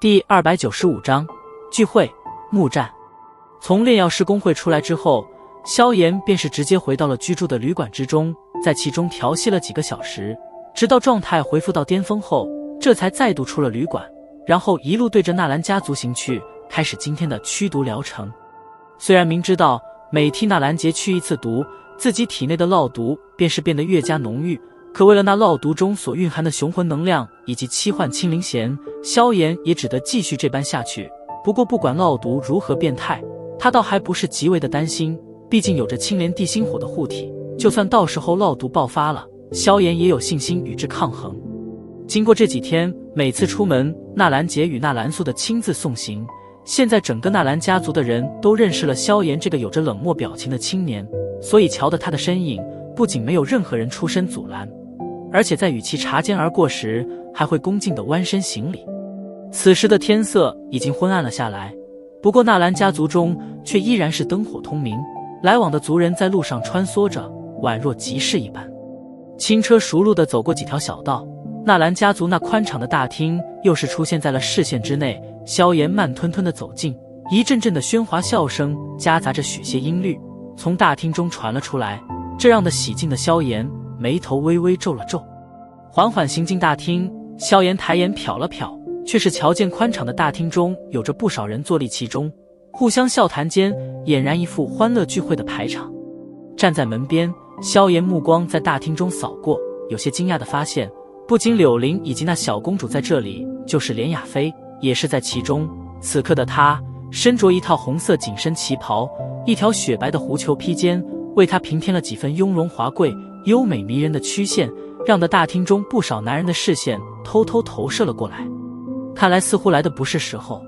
第295章聚会木战。从炼药师公会出来之后，萧炎便是直接回到了居住的旅馆之中，在其中调息了几个小时，直到状态恢复到巅峰后，这才再度出了旅馆，然后一路对着纳兰家族行去，开始今天的驱毒疗程。虽然明知道每替纳兰杰驱一次毒，自己体内的烙毒便是变得越加浓郁，可为了那烙毒中所蕴含的雄浑能量以及七幻青灵弦，萧炎也只得继续这般下去。不过不管烙毒如何变态，他倒还不是极为的担心，毕竟有着青莲地心火的护体，就算到时候烙毒爆发了，萧炎也有信心与之抗衡。经过这几天每次出门纳兰杰与纳兰素的亲自送行，现在整个纳兰家族的人都认识了萧炎这个有着冷漠表情的青年，所以瞧得他的身影，不仅没有任何人出声阻拦，而且在与其擦肩而过时，还会恭敬地弯身行礼。此时的天色已经昏暗了下来，不过纳兰家族中却依然是灯火通明，来往的族人在路上穿梭着，宛若集市一般。轻车熟路地走过几条小道，纳兰家族那宽敞的大厅又是出现在了视线之内。萧炎慢吞吞地走近，一阵阵的喧哗笑声夹杂着许些音律从大厅中传了出来，这让得喜静的萧炎眉头微微皱了皱。缓缓行进大厅，萧炎抬眼瞟了瞟，却是瞧见宽敞的大厅中有着不少人坐立其中，互相笑谈间，俨然一副欢乐聚会的排场。站在门边，萧炎目光在大厅中扫过，有些惊讶地发现，不仅柳玲以及那小公主在这里，就是连雅菲也是在其中。此刻的她身着一套红色紧身旗袍，一条雪白的狐裘披肩，为她平添了几分雍容华贵、优美迷人的曲线，让得大厅中不少男人的视线偷偷投射了过来。看来似乎来的不是时候。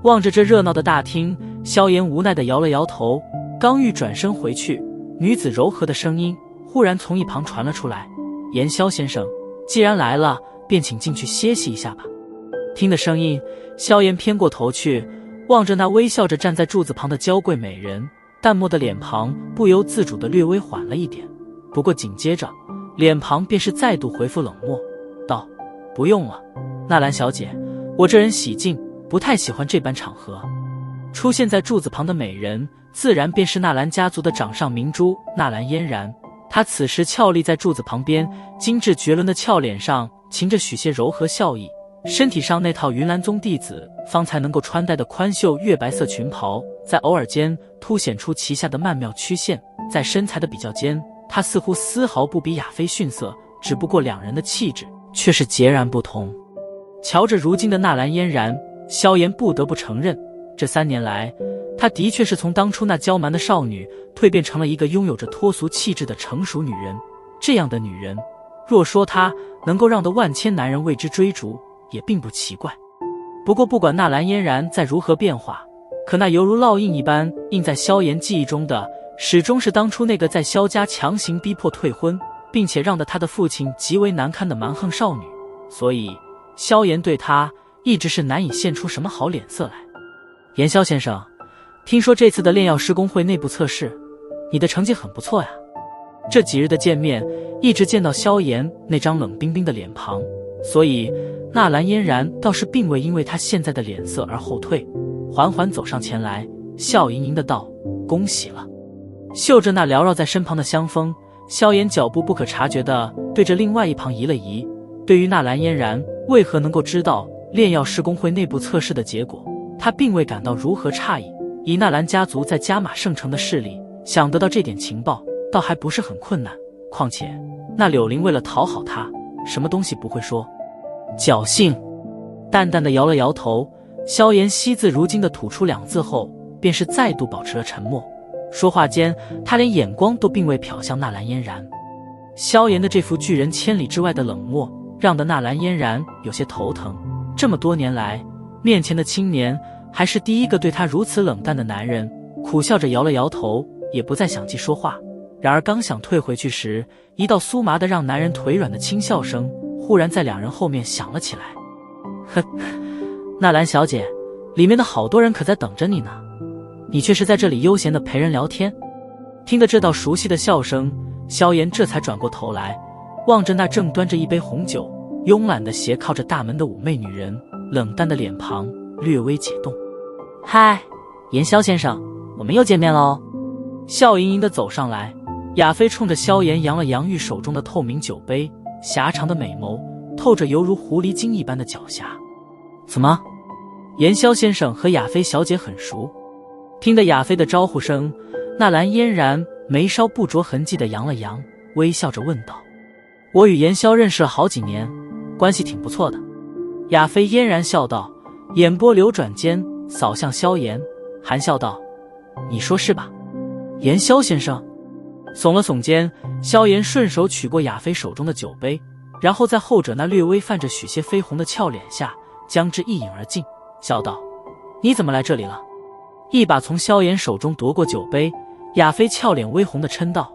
望着这热闹的大厅，萧炎无奈地摇了摇头，刚欲转身回去，女子柔和的声音忽然从一旁传了出来：“炎萧先生，既然来了，便请进去歇息一下吧。”听的声音，萧炎偏过头去，望着那微笑着站在柱子旁的娇贵美人，淡漠的脸庞不由自主地略微缓了一点，不过紧接着脸庞便是再度回复冷漠，道：“不用了，纳兰小姐，我这人喜静，不太喜欢这般场合。”出现在柱子旁的美人自然便是纳兰家族的掌上明珠纳兰嫣然，她此时俏立在柱子旁边，精致绝伦的俏脸上噙着许些柔和笑意，身体上那套云岚宗弟子方才能够穿戴的宽袖月白色裙袍，在偶尔间凸显出其下的曼妙曲线，在身材的比较间，她似乎丝毫不比雅菲逊色，只不过两人的气质却是截然不同。瞧着如今的纳兰嫣然，萧炎不得不承认，这3年来，她的确是从当初那娇蛮的少女蜕变成了一个拥有着脱俗气质的成熟女人。这样的女人，若说她能够让得万千男人为之追逐，也并不奇怪。不过不管纳兰嫣然再如何变化，可那犹如烙印一般印在萧炎记忆中的，始终是当初那个在萧家强行逼迫退婚，并且让得他的父亲极为难堪的蛮横少女。所以萧炎对她一直是难以现出什么好脸色来。炎萧先生，听说这次的炼药师公会内部测试，你的成绩很不错呀。这几日的见面，一直见到萧炎那张冷冰冰的脸庞，所以纳兰嫣然倒是并未因为他现在的脸色而后退，缓缓走上前来，笑盈盈的道：“恭喜了。”嗅着那缭绕在身旁的香风，萧炎脚步不可察觉地对着另外一旁移了移。对于纳兰嫣然为何能够知道炼药师公会内部测试的结果，他并未感到如何诧异。以纳兰家族在加玛圣城的势力，想得到这点情报倒还不是很困难。况且那柳玲为了讨好他，什么东西不会说。侥幸。淡淡的摇了摇头，萧炎惜字如金的吐出2字后，便是再度保持了沉默。说话间，他连眼光都并未瞟向纳兰嫣然。萧炎的这副拒人千里之外的冷漠，让得纳兰嫣然有些头疼。这么多年来，面前的青年还是第一个对他如此冷淡的男人，苦笑着摇了摇头，也不再想继说话。然而刚想退回去时，一道酥麻的让男人腿软的轻笑声忽然在2人后面响了起来。哼，纳兰小姐，里面的好多人可在等着你呢，你却是在这里悠闲的陪人聊天。听得这道熟悉的笑声，萧炎这才转过头来，望着那正端着一杯红酒慵懒地斜靠着大门的妩媚女人，冷淡的脸庞略微解冻。嗨，严萧先生，我们又见面喽。笑盈盈地走上来，亚飞冲着萧炎扬了扬玉手中的透明酒杯，狭长的美眸透着犹如狐狸精一般的狡黠。怎么，严萧先生和亚飞小姐很熟？听得亚飞的招呼声，纳兰嫣然眉梢不着痕迹地扬了扬，微笑着问道：我与严萧认识了好几年，关系挺不错的。亚飞嫣然笑道，眼波流转间扫向萧炎，含笑道：你说是吧，严萧先生？耸了耸肩，萧炎顺手取过亚飞手中的酒杯，然后在后者那略微泛着许些绯红的俏脸下将之一饮而尽，笑道：你怎么来这里了？一把从萧炎手中夺过酒杯，亚飞俏脸微红的嗔道：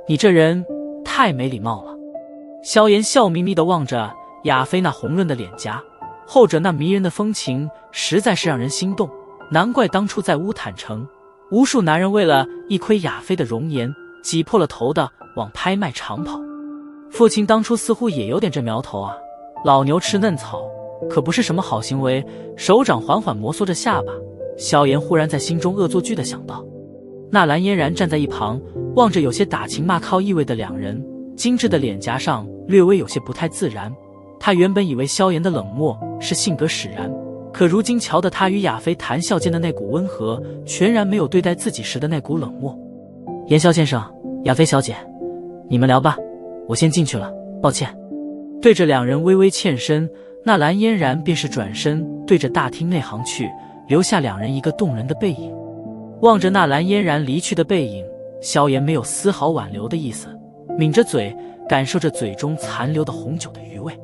你这人太没礼貌了。萧炎笑眯眯地望着亚飞那红润的脸颊，后者那迷人的风情实在是让人心动，难怪当初在乌坦城，无数男人为了一窥亚飞的容颜，挤破了头的往拍卖场跑。父亲当初似乎也有点这苗头啊，老牛吃嫩草可不是什么好行为。手掌缓缓摩挲着下巴，萧炎忽然在心中恶作剧地想到。纳兰嫣然站在一旁，望着有些打情骂俏意味的两人，精致的脸颊上略微有些不太自然。他原本以为萧炎的冷漠是性格使然，可如今瞧得他与亚飞谈笑间的那股温和，全然没有对待自己时的那股冷漠。严萧先生，亚飞小姐，你们聊吧，我先进去了，抱歉。对着两人微微欠身，纳兰嫣然便是转身对着大厅内行去，留下两人一个动人的背影。望着纳兰嫣然离去的背影，萧炎没有丝毫挽留的意思，抿着嘴感受着嘴中残留的红酒的余味。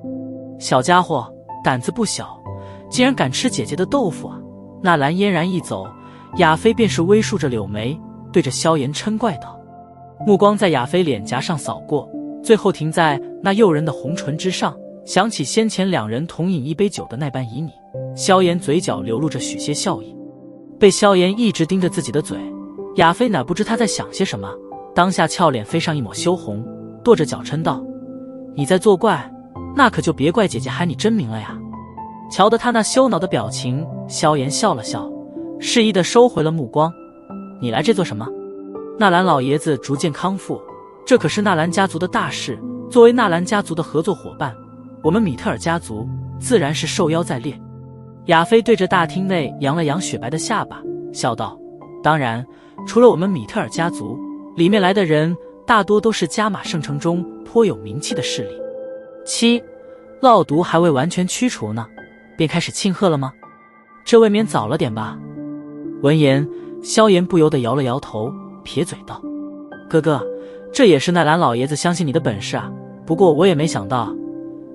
小家伙胆子不小，竟然敢吃姐姐的豆腐啊！纳兰嫣然一走，亚飞便是微竖着柳眉，对着萧炎嗔怪道，目光在亚飞脸颊上扫过，最后停在那诱人的红唇之上，想起先前两人同饮一杯酒的那般旖旎，萧炎嘴角流露着许些笑意。被萧炎一直盯着自己的嘴，亚飞哪不知他在想些什么，当下俏脸飞上一抹羞红，跺着脚嗔道：你在作怪，那可就别怪姐姐喊你真名了呀。瞧得他那羞恼的表情，萧炎笑了笑，示意地收回了目光。你来这做什么？纳兰老爷子逐渐康复，这可是纳兰家族的大事，作为纳兰家族的合作伙伴，我们米特尔家族自然是受邀在列。亚飞对着大厅内扬了扬雪白的下巴，笑道：当然，除了我们米特尔家族，里面来的人大多都是加玛圣城中颇有名气的势力。烙毒还未完全驱除呢，便开始庆贺了吗？这未免早了点吧。闻言，萧炎不由得摇了摇头，撇嘴道：哥哥，这也是纳兰老爷子相信你的本事啊，不过我也没想到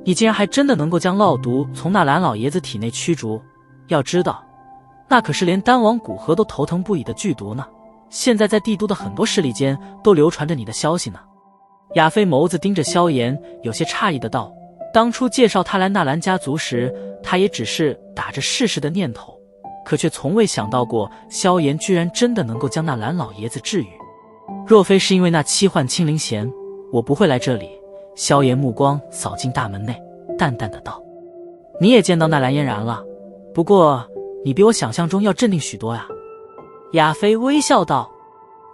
你竟然还真的能够将烙毒从纳兰老爷子体内驱逐。要知道，那可是连丹王古河都头疼不已的剧毒呢，现在在帝都的很多势力间都流传着你的消息呢。亚飞眸子盯着萧炎，有些诧异的道：当初介绍他来纳兰家族时，他也只是打着试试的念头，可却从未想到过萧炎居然真的能够将纳兰老爷子治愈。若非是因为那7幻青灵弦，我不会来这里。萧炎目光扫进大门内，淡淡的道：你也见到纳兰嫣然了，不过你比我想象中要镇定许多呀。亚飞微笑道：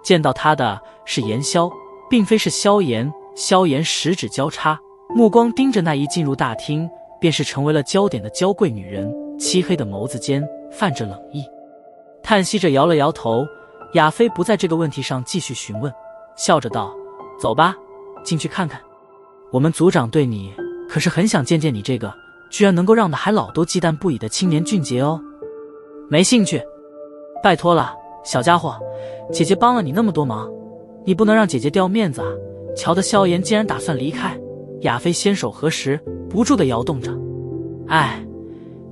见到他的是严萧，并非是萧炎。萧炎十指交叉，目光盯着那一进入大厅便是成为了焦点的娇贵女人，漆黑的眸子间泛着冷意。叹息着摇了摇头，亚飞不在这个问题上继续询问，笑着道：走吧，进去看看。我们族长对你可是很想见见你这个居然能够让的海老都忌惮不已的青年俊杰哦。没兴趣，拜托了，小家伙，姐姐帮了你那么多忙，你不能让姐姐掉面子啊。瞧得萧炎竟然打算离开，亚飞先手合十，不住地摇动着。哎，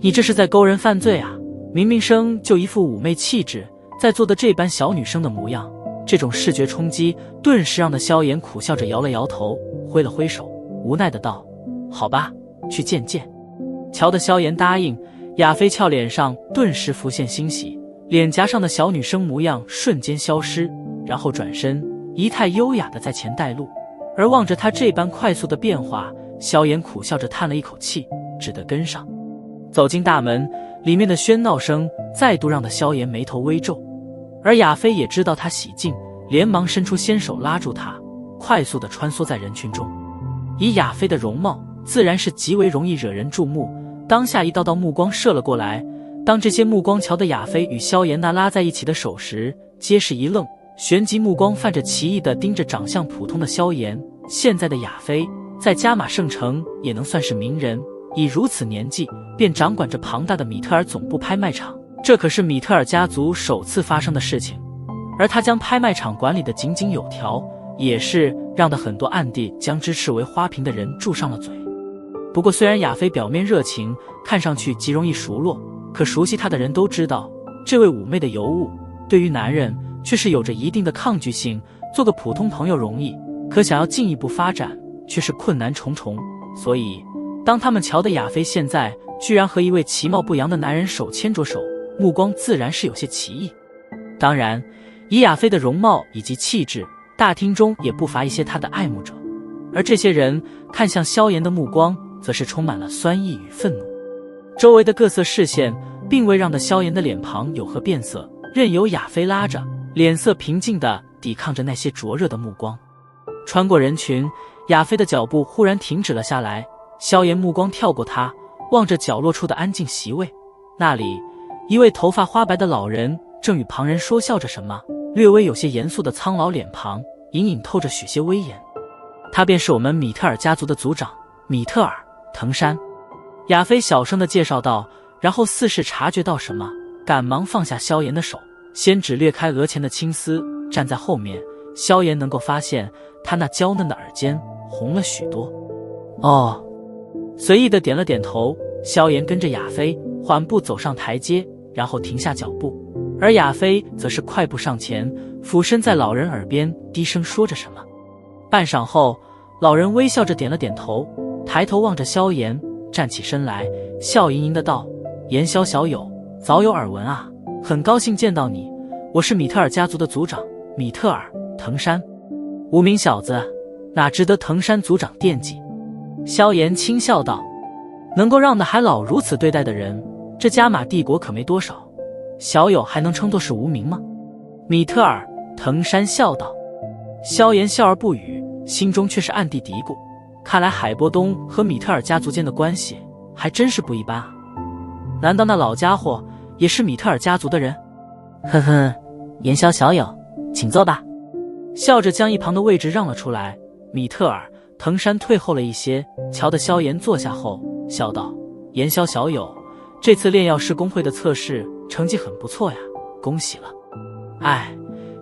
你这是在勾人犯罪啊，明明生就一副妩媚气质，在做的这般小女生的模样，这种视觉冲击顿时让的萧炎苦笑着摇了摇头，挥了挥手，无奈的道：好吧，去见见。瞧得萧炎答应，亚飞俏脸上顿时浮现欣喜，脸颊上的小女生模样瞬间消失，然后转身仪态优雅的在前带路。而望着他这般快速的变化，萧炎苦笑着叹了一口气，只得跟上。走进大门，里面的喧闹声再度让萧炎眉头微皱，而亚飞也知道他喜进，连忙伸出纤手拉住他，快速地穿梭在人群中。以亚飞的容貌，自然是极为容易惹人注目。当下一道道目光射了过来，当这些目光瞧得亚飞与萧炎那拉在一起的手时，皆是一愣，旋即目光泛着奇异地盯着长相普通的萧炎。现在的亚飞在加玛圣城也能算是名人，以如此年纪便掌管着庞大的米特尔总部拍卖场，这可是米特尔家族首次发生的事情，而他将拍卖场管理得井井有条，也是让得很多暗地将之视为花瓶的人住上了嘴。不过虽然亚飞表面热情，看上去极容易熟络，可熟悉他的人都知道，这位妩媚的尤物对于男人却是有着一定的抗拒性。做个普通朋友容易，可想要进一步发展却是困难重重。所以当他们瞧得亚飞现在居然和一位其貌不扬的男人手牵着手，目光自然是有些奇异。当然以亚飞的容貌以及气质，大厅中也不乏一些他的爱慕者，而这些人看向萧炎的目光则是充满了酸意与愤怒。周围的各色视线并未让得萧炎的脸庞有何变色，任由亚飞拉着，脸色平静地抵抗着那些灼热的目光。穿过人群，亚飞的脚步忽然停止了下来，萧炎目光跳过他，望着角落处的安静席位，那里一位头发花白的老人正与旁人说笑着什么，略微有些严肃的苍老脸庞隐隐透着许些威严。他便是我们米特尔家族的族长米特尔藤山。亚飞小声地介绍道，然后似是察觉到什么，赶忙放下萧炎的手，先只掠开额前的青丝，站在后面，萧炎能够发现他那娇嫩的耳尖红了许多。哦，随意地点了点头。萧炎跟着亚飞缓步走上台阶，然后停下脚步，而亚飞则是快步上前，俯身在老人耳边低声说着什么。半晌后，老人微笑着点了点头，抬头望着萧炎，站起身来，笑盈盈的道：炎萧小友，早有耳闻啊，很高兴见到你，我是米特尔家族的族长米特尔藤山。无名小子，哪值得藤山族长惦记。萧炎轻笑道，能够让那还老如此对待的人，这加玛帝国可没多少，小友还能称作是无名吗？米特尔藤山笑道。萧炎笑而不语，心中却是暗地嘀咕，看来海波东和米特尔家族间的关系还真是不一般啊。难道那老家伙也是米特尔家族的人？呵呵，炎萧小友，请坐吧。笑着将一旁的位置让了出来，米特尔藤山退后了一些，瞧得萧炎坐下后笑道：炎萧小友，这次炼药师公会的测试成绩很不错呀，恭喜了。哎，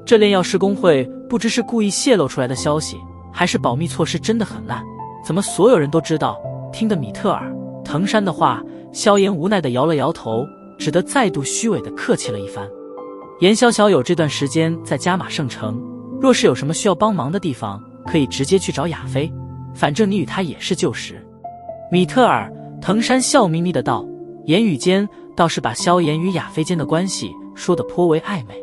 这炼药师公会不知是故意泄露出来的消息，还是保密措施真的很烂，怎么所有人都知道？听得米特尔藤山的话，萧炎无奈地摇了摇头，只得再度虚伪地客气了一番。炎萧小友这段时间在加玛圣城，若是有什么需要帮忙的地方，可以直接去找亚飞，反正你与他也是旧识。米特尔藤山笑眯眯的道，言语间倒是把萧炎与亚飞间的关系说得颇为暧昧。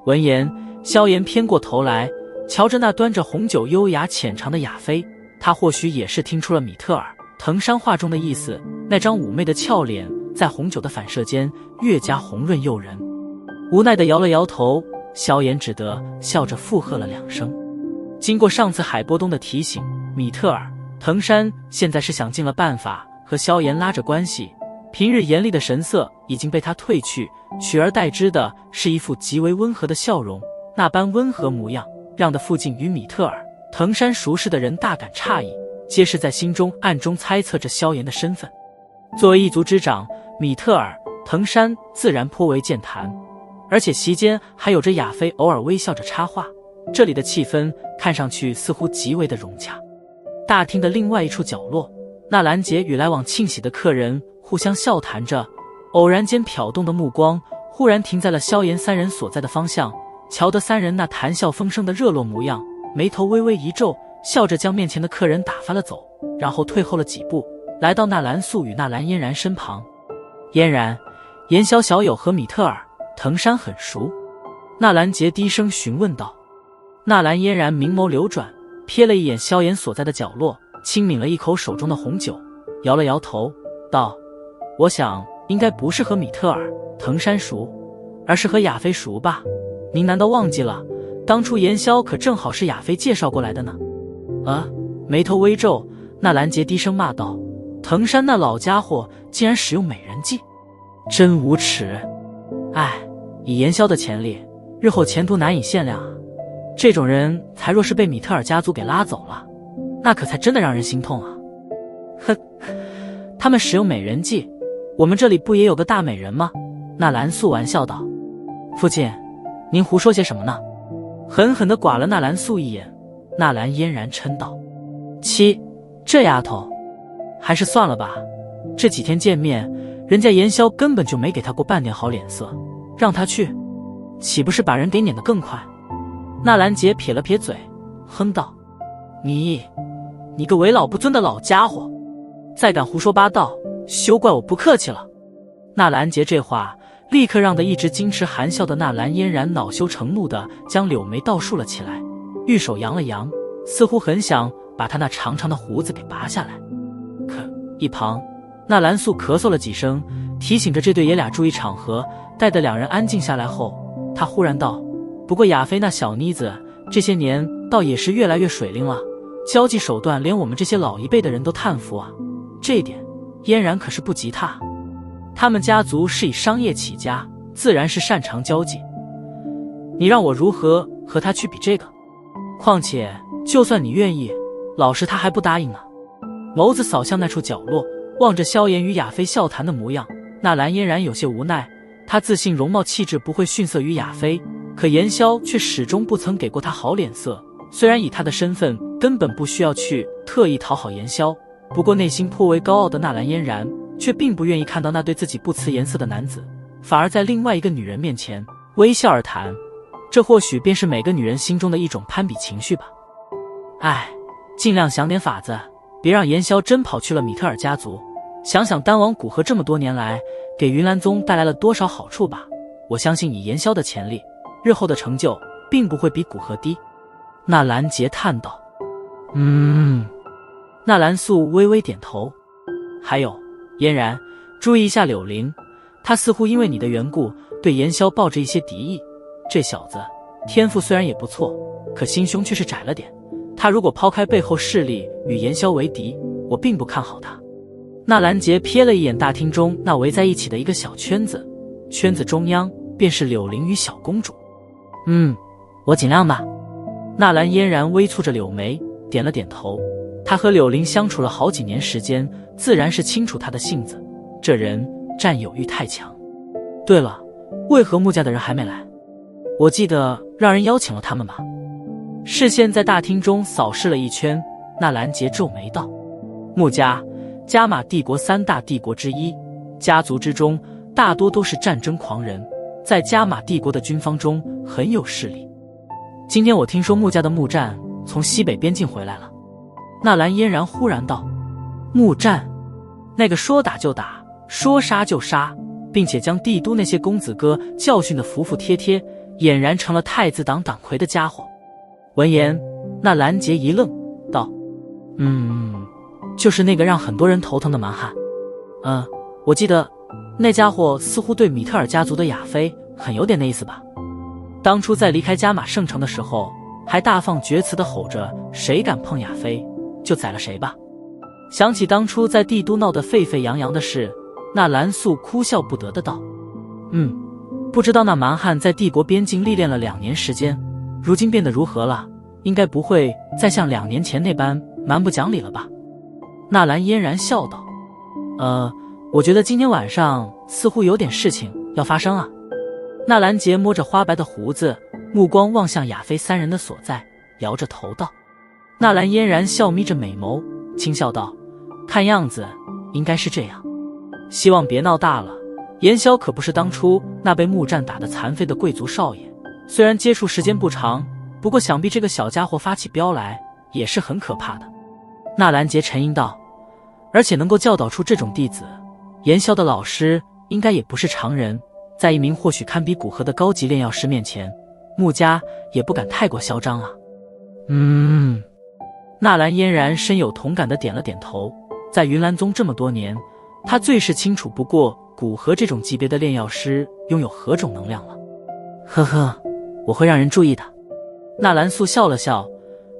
闻言，萧炎偏过头来，瞧着那端着红酒优雅浅尝的亚飞，他或许也是听出了米特尔藤山话中的意思，那张妩媚的俏脸在红酒的反射间越加红润诱人。无奈地摇了摇头，萧炎只得笑着附和了两声。经过上次海波东的提醒，米特尔藤山现在是想尽了办法和萧炎拉着关系，平日严厉的神色已经被他褪去，取而代之的是一副极为温和的笑容，那般温和模样让得附近与米特尔藤山熟识的人大感诧异，皆是在心中暗中猜测着萧炎的身份。作为一族之长，米特尔藤山自然颇为健谈，而且席间还有着亚飞偶尔微笑着插话，这里的气氛看上去似乎极为的融洽。大厅的另外一处角落，纳兰杰与来往庆喜的客人互相笑谈着，偶然间瞟动的目光忽然停在了萧炎三人所在的方向，瞧得三人那谈笑风生的热络模样，眉头微微一皱，笑着将面前的客人打发了走，然后退后了几步，来到纳兰素与纳兰嫣然身旁。嫣然，炎萧小友和米特尔藤山很熟？纳兰杰低声询问道。纳兰嫣然明眸流转，瞥了一眼萧炎所在的角落，轻抿了一口手中的红酒，摇了摇头道：我想应该不是和米特尔、藤山熟，而是和亚飞熟吧？您难道忘记了，当初言萧可正好是亚飞介绍过来的呢？”眉头微皱，纳兰杰低声骂道：“藤山那老家伙竟然使用美人计，真无耻！以言萧的潜力，日后前途难以限量啊！这种人才若是被米特尔家族给拉走了，那可才真的让人心痛啊！”哼，他们使用美人计，我们这里不也有个大美人吗？纳兰素玩笑道。父亲，您胡说些什么呢？狠狠地剐了纳兰素一眼。纳兰嫣然嗔道：“七，这丫头，还是算了吧。这几天见面，人家言萧根本就没给他过半点好脸色，让他去，岂不是把人给撵得更快？”纳兰杰撇了撇嘴，哼道：“你个为老不尊的老家伙，再敢胡说八道，休怪我不客气了。”纳兰杰这话立刻让得一直矜持含笑的纳兰嫣然恼羞成怒地将柳眉倒竖了起来，玉手扬了扬，似乎很想把他那长长的胡子给拔下来。可一旁纳兰素咳嗽了几声，提醒着这对爷俩注意场合。待得两人安静下来后，他忽然道：“不过亚飞那小妮子这些年倒也是越来越水灵了，交际手段连我们这些老一辈的人都叹服啊。这一点嫣然可是不及他。他们家族是以商业起家，自然是擅长交际，你让我如何和他去比这个？况且就算你愿意，老师他还不答应呢。”眸子扫向那处角落，望着萧炎与亚飞笑谈的模样，纳兰嫣然有些无奈。他自信容貌气质不会逊色于亚飞，可言萧却始终不曾给过他好脸色。虽然以他的身份根本不需要去特意讨好言萧，不过内心颇为高傲的纳兰嫣然却并不愿意看到那对自己不辞颜色的男子，反而在另外一个女人面前微笑而谈。这或许便是每个女人心中的一种攀比情绪吧。尽量想点法子，别让言萧真跑去了米特尔家族。想想丹王古河这么多年来给云岚宗带来了多少好处吧。我相信以言萧的潜力，日后的成就并不会比古河低。纳兰杰叹道。纳兰素微微点头。还有嫣然，注意一下柳灵，他似乎因为你的缘故对言萧抱着一些敌意。这小子天赋虽然也不错，可心胸却是窄了点。他如果抛开背后势力与言萧为敌，我并不看好他。纳兰杰瞥了一眼大厅中那围在一起的一个小圈子，圈子中央便是柳灵与小公主。我尽量吧。纳兰嫣然微蹙着柳眉，点了点头。他和柳灵相处了好几年时间，自然是清楚他的性子，这人占有欲太强。对了，为何穆家的人还没来？我记得让人邀请了他们吧。视线在大厅中扫视了一圈，纳兰杰皱眉道：“穆家，加玛帝国三大帝国之一，家族之中大多都是战争狂人，在加玛帝国的军方中很有势力。今天我听说穆家的穆战从西北边境回来了。”纳兰嫣然忽然道：“穆战，那个说打就打，说杀就杀，并且将帝都那些公子哥教训得服服帖帖，俨然成了太子党党魁的家伙。”闻言，纳兰杰一愣，道：“就是那个让很多人头疼的蛮汉。我记得那家伙似乎对米特尔家族的亚飞很有点那意思吧？当初在离开加玛圣城的时候，还大放厥词地吼着谁敢碰亚飞就宰了谁吧。”想起当初在帝都闹得沸沸扬扬的事，纳兰素哭笑不得的道：“不知道那蛮汉在帝国边境历练了2年时间，如今变得如何了？应该不会再像2年前那般蛮不讲理了吧？”纳兰嫣然笑道：“我觉得今天晚上似乎有点事情要发生啊。”纳兰杰摸着花白的胡子，目光望向亚飞三人的所在，摇着头道。纳兰嫣然笑眯着美眸，轻笑道：“看样子应该是这样，希望别闹大了。言萧可不是当初那被木战打得残废的贵族少爷，虽然接触时间不长，不过想必这个小家伙发起飙来也是很可怕的。”纳兰杰沉吟道：“而且能够教导出这种弟子，言萧的老师应该也不是常人，在一名或许堪比古河的高级炼药师面前，穆家也不敢太过嚣张啊。”纳兰嫣然深有同感地点了点头。在云岚宗这么多年，他最是清楚不过古河这种级别的炼药师拥有何种能量了。呵呵，我会让人注意的。纳兰素笑了笑，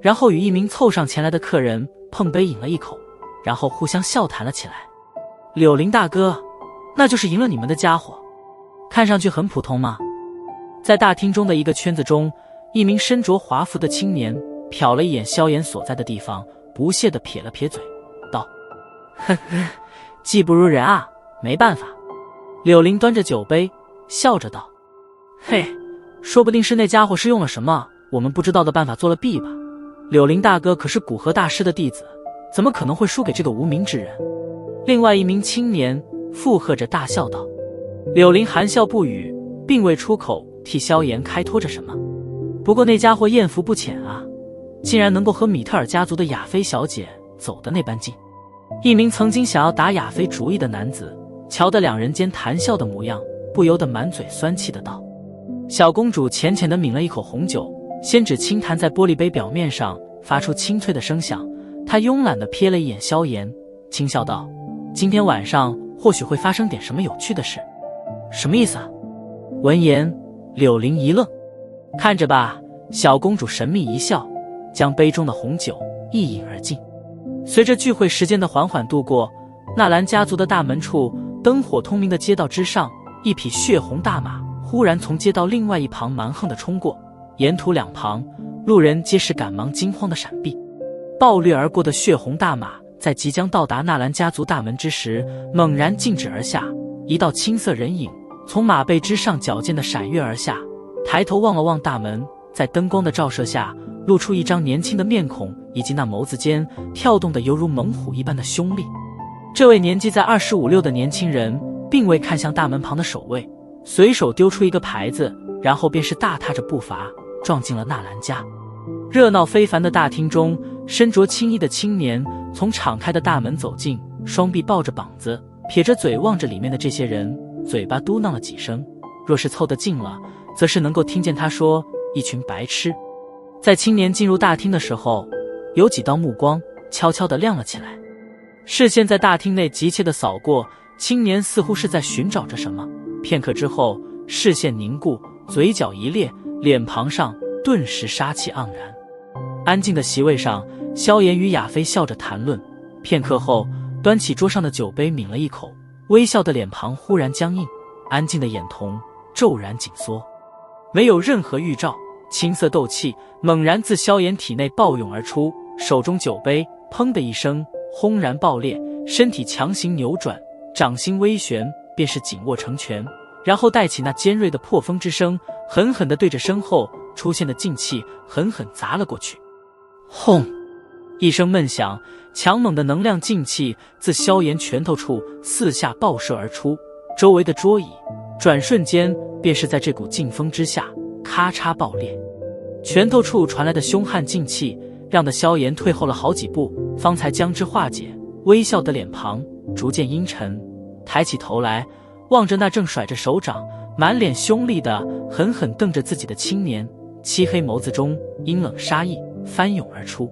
然后与一名凑上前来的客人碰杯饮了一口，然后互相笑谈了起来。柳林大哥，那就是赢了你们的家伙，看上去很普通吗？在大厅中的一个圈子中，一名身着华服的青年瞟了一眼萧炎所在的地方，不屑地撇了撇嘴，道：呵呵，技不如人啊，没办法。柳林端着酒杯笑着道：嘿，说不定是那家伙是用了什么我们不知道的办法做了弊吧。柳林大哥可是古河大师的弟子，怎么可能会输给这个无名之人？另外一名青年附和着大笑道。柳林含笑不语，并未出口替萧炎开脱着什么。不过那家伙艳福不浅啊，竟然能够和米特尔家族的亚菲小姐走得那般近。一名曾经想要打亚菲主意的男子瞧得两人间谈笑的模样，不由得满嘴酸气的道。小公主浅浅地抿了一口红酒，仙指轻弹在玻璃杯表面上，发出清脆的声响。她慵懒地瞥了一眼萧炎，轻笑道：今天晚上或许会发生点什么有趣的事。什么意思啊？闻言，柳林一愣。看着吧。小公主神秘一笑，将杯中的红酒一饮而尽。随着聚会时间的缓缓度过，纳兰家族的大门处，灯火通明的街道之上，一匹血红大马忽然从街道另外一旁蛮横地冲过，沿途两旁路人皆是赶忙惊慌的闪避。暴掠而过的血红大马在即将到达纳兰家族大门之时，猛然静止而下，一道青色人影从马背之上矫健地闪跃而下，抬头望了望大门，在灯光的照射下，露出一张年轻的面孔，以及那眸子间跳动的犹如猛虎一般的凶力。这位年纪在25、26的年轻人并未看向大门旁的守卫，随手丢出一个牌子，然后便是大踏着步伐撞进了纳兰家。热闹非凡的大厅中，身着青衣的青年从敞开的大门走进，双臂抱着膀子，撇着嘴望着里面的这些人，嘴巴嘟囔了几声。若是凑得近了，则是能够听见他说一群白痴。在青年进入大厅的时候，有几道目光悄悄地亮了起来，视线在大厅内急切地扫过，青年似乎是在寻找着什么。片刻之后，视线凝固，嘴角一咧，脸庞上顿时杀气盎然。安静的席位上，萧炎与亚菲笑着谈论，片刻后端起桌上的酒杯抿了一口，微笑的脸庞忽然僵硬，安静的眼瞳骤然紧缩。没有任何预兆，青色斗气猛然自萧炎体内暴涌而出，手中酒杯砰的一声轰然爆裂，身体强行扭转，掌心微旋，便是紧握成拳，然后带起那尖锐的破风之声，狠狠地对着身后出现的劲气狠狠砸了过去。轰！一声闷响，强猛的能量劲气自萧炎拳头处四下爆射而出，周围的桌椅转瞬间便是在这股劲风之下咔嚓爆裂。拳头处传来的凶悍劲气让得萧炎退后了好几步，方才将之化解，微笑的脸庞逐渐阴沉，抬起头来望着那正甩着手掌满脸凶厉的狠狠瞪着自己的青年，漆黑眸子中阴冷杀意翻涌而出。